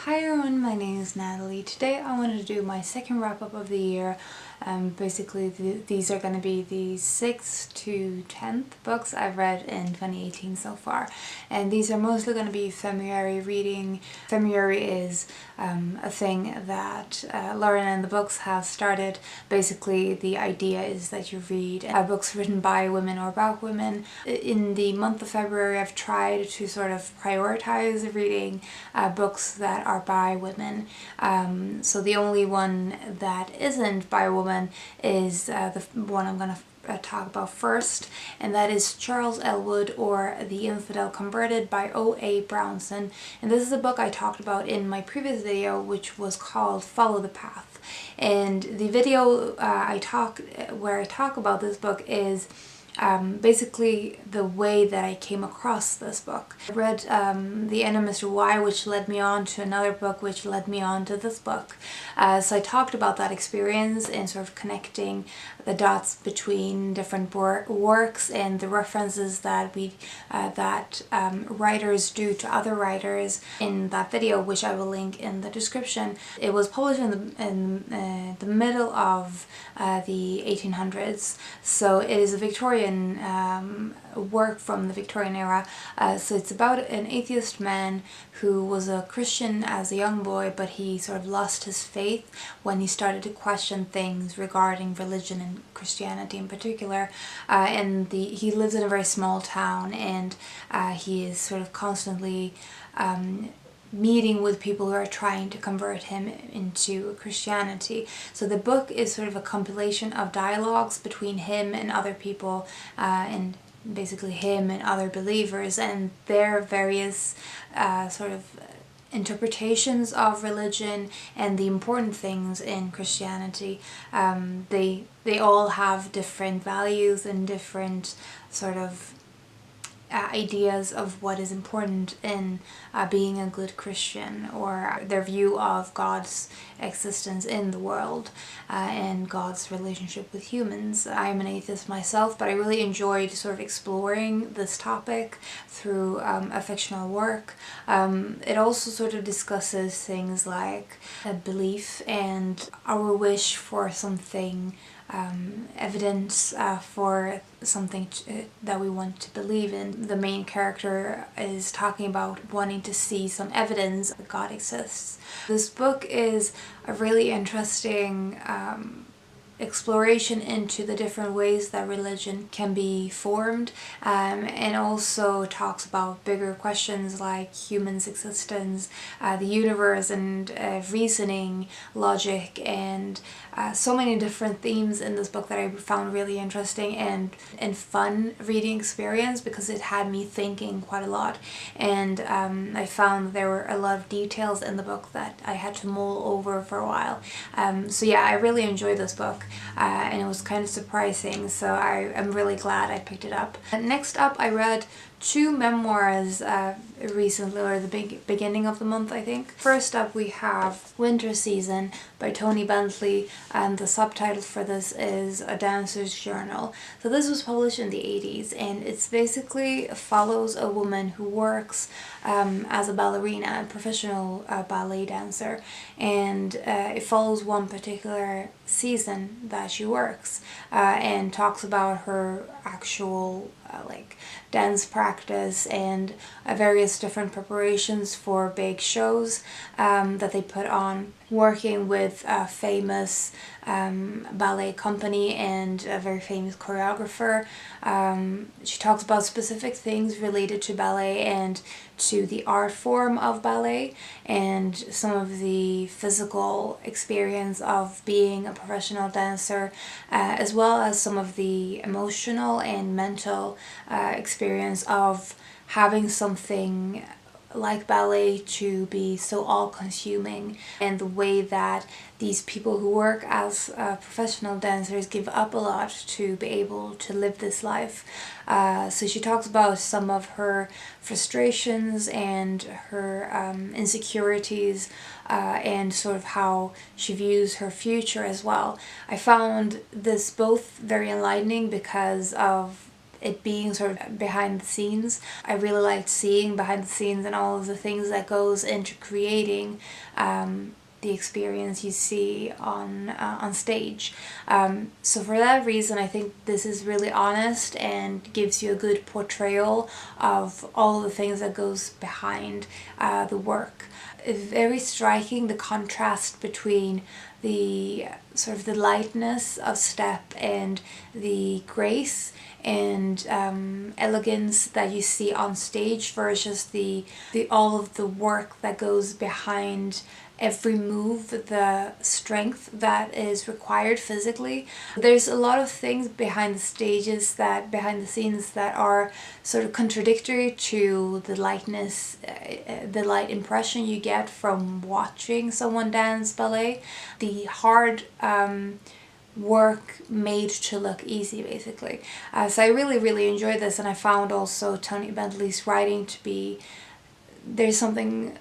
Hi everyone, my name is Natalie. Today I wanted to do my second wrap-up of the year. Basically these are going to be the 6th to 10th books I've read in 2018 so far, and these are mostly going to be Femmeuary reading. Femmeuary is a thing that Lauren and the books have started. Basically the idea is that you read books written by women or about women. In the month of February I've tried to sort of prioritize reading books that are by women. So the only one that isn't by a woman is the one I'm going to talk about first, and that is Charles Elwood, or The Infidel Converted by O.A. Brownson. And this is a book I talked about in my previous video, which was called Follow the Path. And the video where I talk about this book is basically the way that I came across this book. I read The End of Mr. Y, which led me on to another book, which led me on to this book. So I talked about that experience and sort of connecting the dots between different works and the references that writers do to other writers in that video, which I will link in the description. It was published in the middle of the 1800s, so it is a Victorian work from the Victorian era. So it's about an atheist man who was a Christian as a young boy, but he sort of lost his faith when he started to question things regarding religion and Christianity in particular. And he lives in a very small town, and he is sort of constantly meeting with people who are trying to convert him into Christianity. So the book is sort of a compilation of dialogues between him and other people, and basically him and other believers, and their various sort of interpretations of religion and the important things in Christianity. They all have different values and different sort of ideas of what is important in being a good Christian, or their view of God's existence in the world and God's relationship with humans. I am an atheist myself, but I really enjoyed sort of exploring this topic through a fictional work. It also sort of discusses things like belief and our wish for something, evidence for something that we want to believe in. The main character is talking about wanting to see some evidence that God exists. This book is a really interesting exploration into the different ways that religion can be formed, and also talks about bigger questions like humans' existence, the universe, and reasoning, logic, and so many different themes in this book that I found really interesting and fun reading experience, because it had me thinking quite a lot. And I found there were a lot of details in the book that I had to mull over for a while. So yeah, I really enjoyed this book. And it was kind of surprising, so I'm really glad I picked it up. Next up, I read two memoirs recently, or the beginning of the month, I think. First up, we have Winter Season by Toni Bonsly, and the subtitle for this is A Dancer's Journal. So this was published in the 80s, and it's basically follows a woman who works as a ballerina, a professional ballet dancer, and it follows one particular season that she works, and talks about her actual like dance practice and various different preparations for big shows that they put on, working with a famous ballet company and a very famous choreographer. She talks about specific things related to ballet and to the art form of ballet, and some of the physical experience of being a professional dancer, as well as some of the emotional and mental experience of having something like ballet to be so all-consuming, and the way that these people who work as professional dancers give up a lot to be able to live this life. So she talks about some of her frustrations and her insecurities, and sort of how she views her future as well. I found this both very enlightening because of it being sort of behind the scenes. I really liked seeing behind the scenes and all of the things that goes into creating the experience you see on stage. So for that reason, I think this is really honest and gives you a good portrayal of all the things that goes behind the work. It's very striking, the contrast between the sort of the lightness of step and the grace and elegance that you see on stage versus the all of the work that goes behind every move, the strength that is required physically. There's a lot of things behind the stages, that behind the scenes, that are sort of contradictory to the lightness, the light impression you get from watching someone dance ballet. The hard work made to look easy, basically. So I really enjoyed this, and I found also Toni Bonsly's writing to be, there's something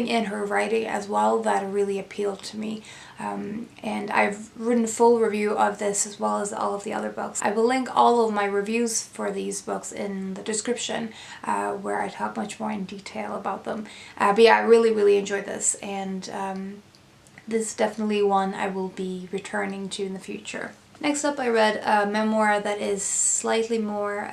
in her writing as well that really appealed to me. And I've written a full review of this as well as all of the other books. I will link all of my reviews for these books in the description, where I talk much more in detail about them. But yeah, I really enjoyed this, and this is definitely one I will be returning to in the future. Next up, I read a memoir that is slightly more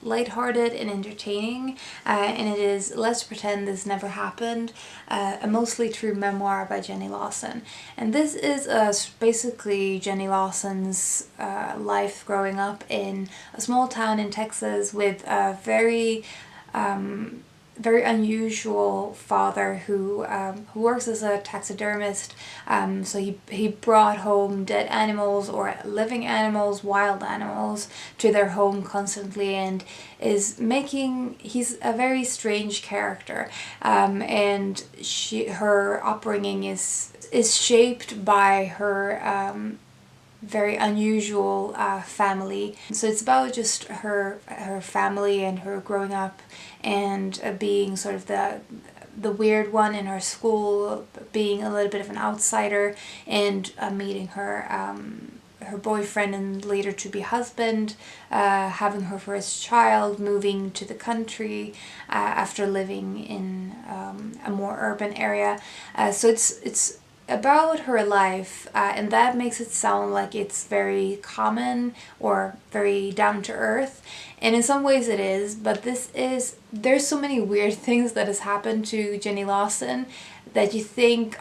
lighthearted and entertaining, and it is Let's Pretend This Never Happened, a mostly true memoir by Jenny Lawson. And this is basically Jenny Lawson's life growing up in a small town in Texas with a very unusual father who works as a taxidermist. So he brought home dead animals or living animals, wild animals, to their home constantly, and he's a very strange character. And her upbringing is shaped by her very unusual family. So it's about just her family and her growing up and being sort of the weird one in her school, being a little bit of an outsider, and meeting her boyfriend and later to be husband, having her first child, moving to the country after living in a more urban area. So it's about her life, and that makes it sound like it's very common or very down to earth, and in some ways it is, but there's so many weird things that has happened to Jenny Lawson that you think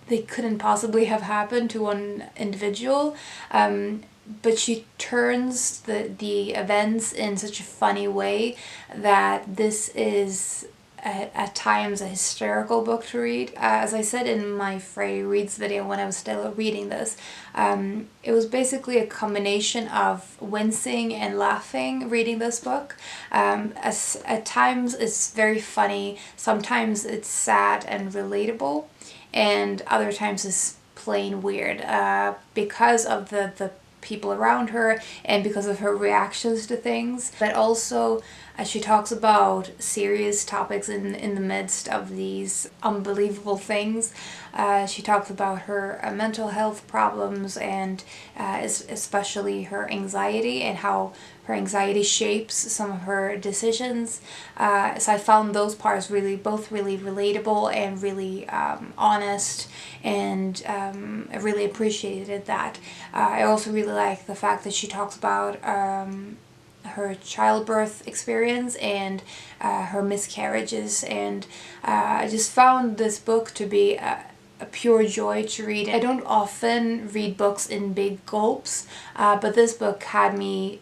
they couldn't possibly have happened to one individual, but she turns the events in such a funny way that this is at times a hysterical book to read. As I said in my Femmeuary Reads video when I was still reading this, it was basically a combination of wincing and laughing reading this book. At times it's very funny, sometimes it's sad and relatable, and other times it's plain weird because of the people around her and because of her reactions to things. But also, as she talks about serious topics in the midst of these unbelievable things, she talks about her mental health problems and especially her anxiety and how her anxiety shapes some of her decisions. So I found those parts both really relatable and really honest, and I really appreciated that. I also really like the fact that she talks about her childbirth experience and her miscarriages, and I just found this book to be a pure joy to read. I don't often read books in big gulps, but this book had me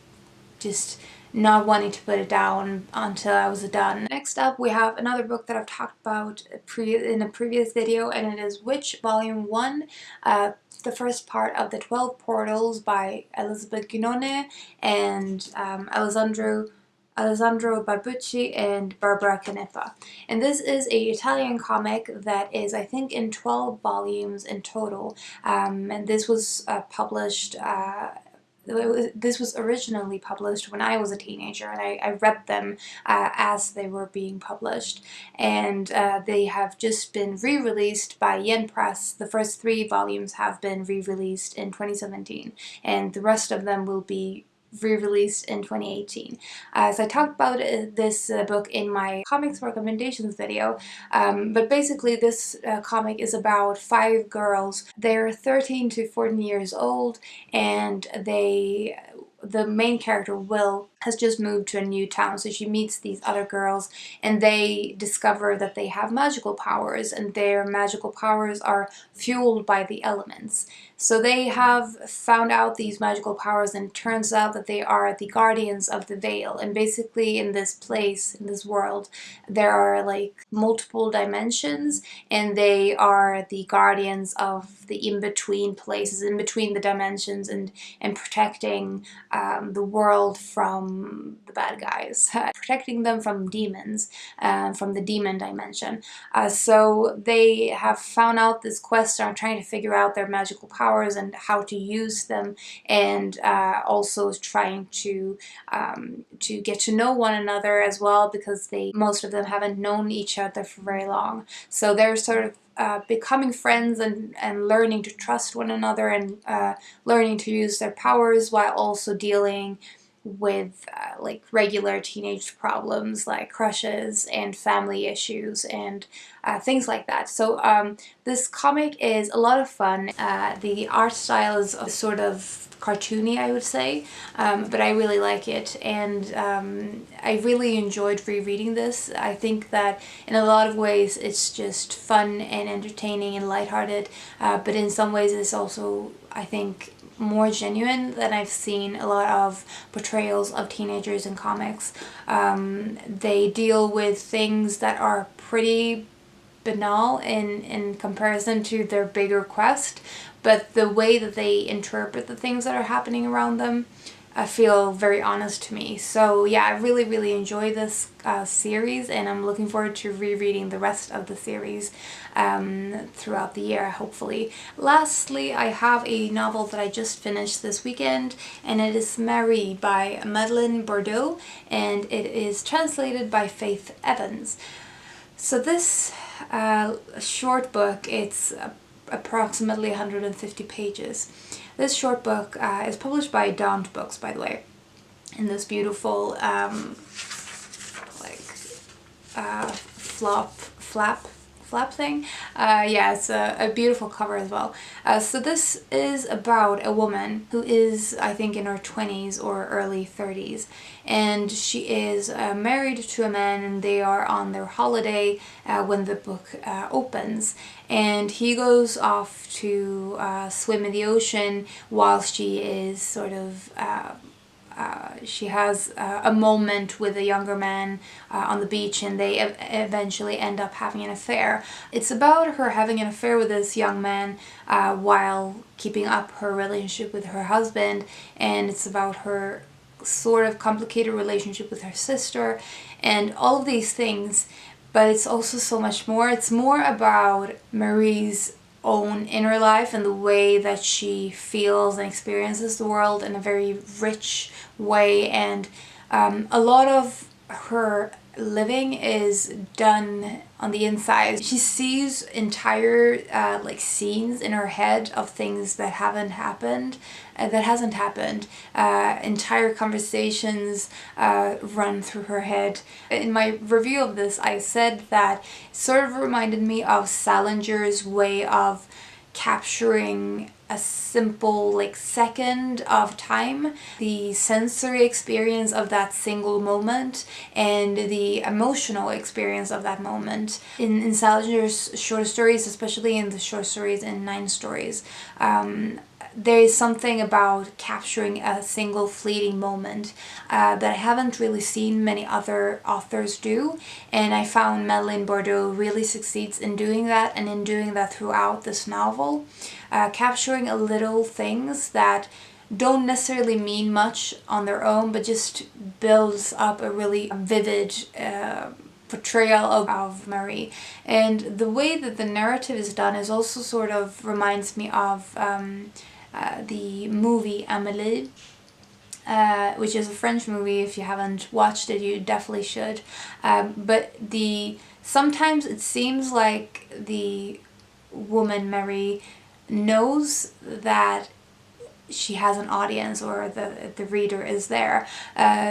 just not wanting to put it down until I was done. Next up, we have another book that I've talked about in a previous video, and it is Witch Volume 1, the first part of the 12 Portals by Elizabeth Ginone and Alessandro Barbucci and Barbara Canepa. And this is a Italian comic that is, I think, in 12 volumes in total, and this was published this was originally published when I was a teenager, and I read them as they were being published, and they have just been re-released by Yen Press. The first 3 volumes have been re-released in 2017, and the rest of them will be re-released in 2018. So I talked about this book in my comics recommendations video, but basically this comic is about 5 girls. They're 13 to 14 years old, and the main character, Will, has just moved to a new town, so she meets these other girls, and they discover that they have magical powers, and their magical powers are fueled by the elements. So they have found out these magical powers, and it turns out that they are the guardians of the veil. And basically in this place, in this world, there are like multiple dimensions, and they are the guardians of the in-between places, in between the dimensions, and protecting the world from the bad guys, protecting them from demons, from the demon dimension. So they have found out this quest, are trying to figure out their magical powers and how to use them, and also trying to get to know one another as well, because most of them haven't known each other for very long. So they're sort of becoming friends and learning to trust one another, and learning to use their powers while also dealing with like regular teenage problems like crushes and family issues and things like that. So this comic is a lot of fun. The art style is sort of cartoony, I would say, but I really like it, and I really enjoyed rereading this. I think that in a lot of ways it's just fun and entertaining and lighthearted, but in some ways it's also, I think, more genuine than I've seen a lot of portrayals of teenagers in comics. They deal with things that are pretty banal in comparison to their bigger quest, but the way that they interpret the things that are happening around them feel very honest to me. So yeah, I really enjoy this series, and I'm looking forward to rereading the rest of the series throughout the year, hopefully. Lastly, I have a novel that I just finished this weekend, and it is Femmeuary by Madeleine Bordeaux, and it is translated by Faith Evans. So this short book, it's approximately 150 pages. This short book is published by Daunt Books, by the way, in this beautiful flap thing. Yeah, it's a beautiful cover as well. So this is about a woman who is, I think, in her 20s or early 30s, and she is married to a man, and they are on their holiday when the book opens, and he goes off to swim in the ocean while she is sort of she has a moment with a younger man on the beach, and they eventually end up having an affair. It's about her having an affair with this young man while keeping up her relationship with her husband, and it's about her sort of complicated relationship with her sister and all of these things. But it's also so much more. It's more about Marie's own inner life and the way that she feels and experiences the world in a very rich way, and a lot of her living is done on the inside. She sees entire like scenes in her head of things that hasn't happened. Entire conversations run through her head. In my review of this, I said that it sort of reminded me of Salinger's way of capturing a simple like second of time, the sensory experience of that single moment and the emotional experience of that moment. In Salinger's short stories, especially in the short stories in 9 stories, there is something about capturing a single fleeting moment that I haven't really seen many other authors do, and I found Madeleine Bordeaux really succeeds in doing that, and in doing that throughout this novel, capturing a little things that don't necessarily mean much on their own, but just builds up a really vivid portrayal of Marie. And the way that the narrative is done is also sort of reminds me of the movie Amélie, which is a French movie. If you haven't watched it, you definitely should. But sometimes it seems like the woman Marie knows that she has an audience or the reader is there.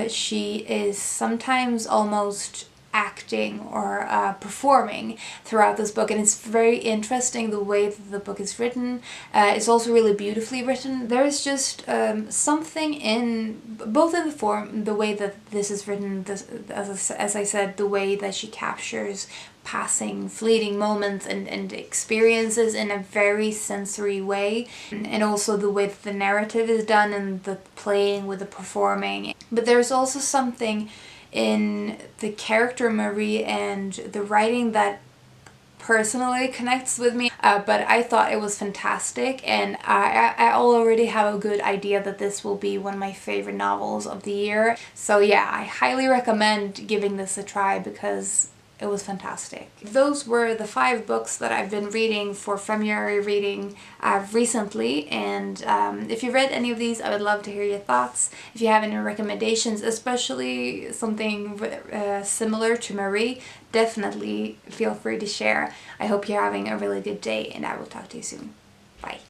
She is sometimes almost acting or performing throughout this book, and it's very interesting the way that the book is written. It's also really beautifully written. There's just something in both in the form, the way that this is written, as I said, the way that she captures passing fleeting moments and experiences in a very sensory way, and also the way that the narrative is done and the playing with the performing. But there's also something in the character Marie and the writing that personally connects with me, but I thought it was fantastic, and I already have a good idea that this will be one of my favorite novels of the year. So yeah, I highly recommend giving this a try because it was fantastic. Those were the 5 books that I've been reading for Femmeuary reading recently, and if you read any of these, I would love to hear your thoughts. If you have any recommendations, especially something similar to Marie, definitely feel free to share. I hope you're having a really good day, and I will talk to you soon. Bye.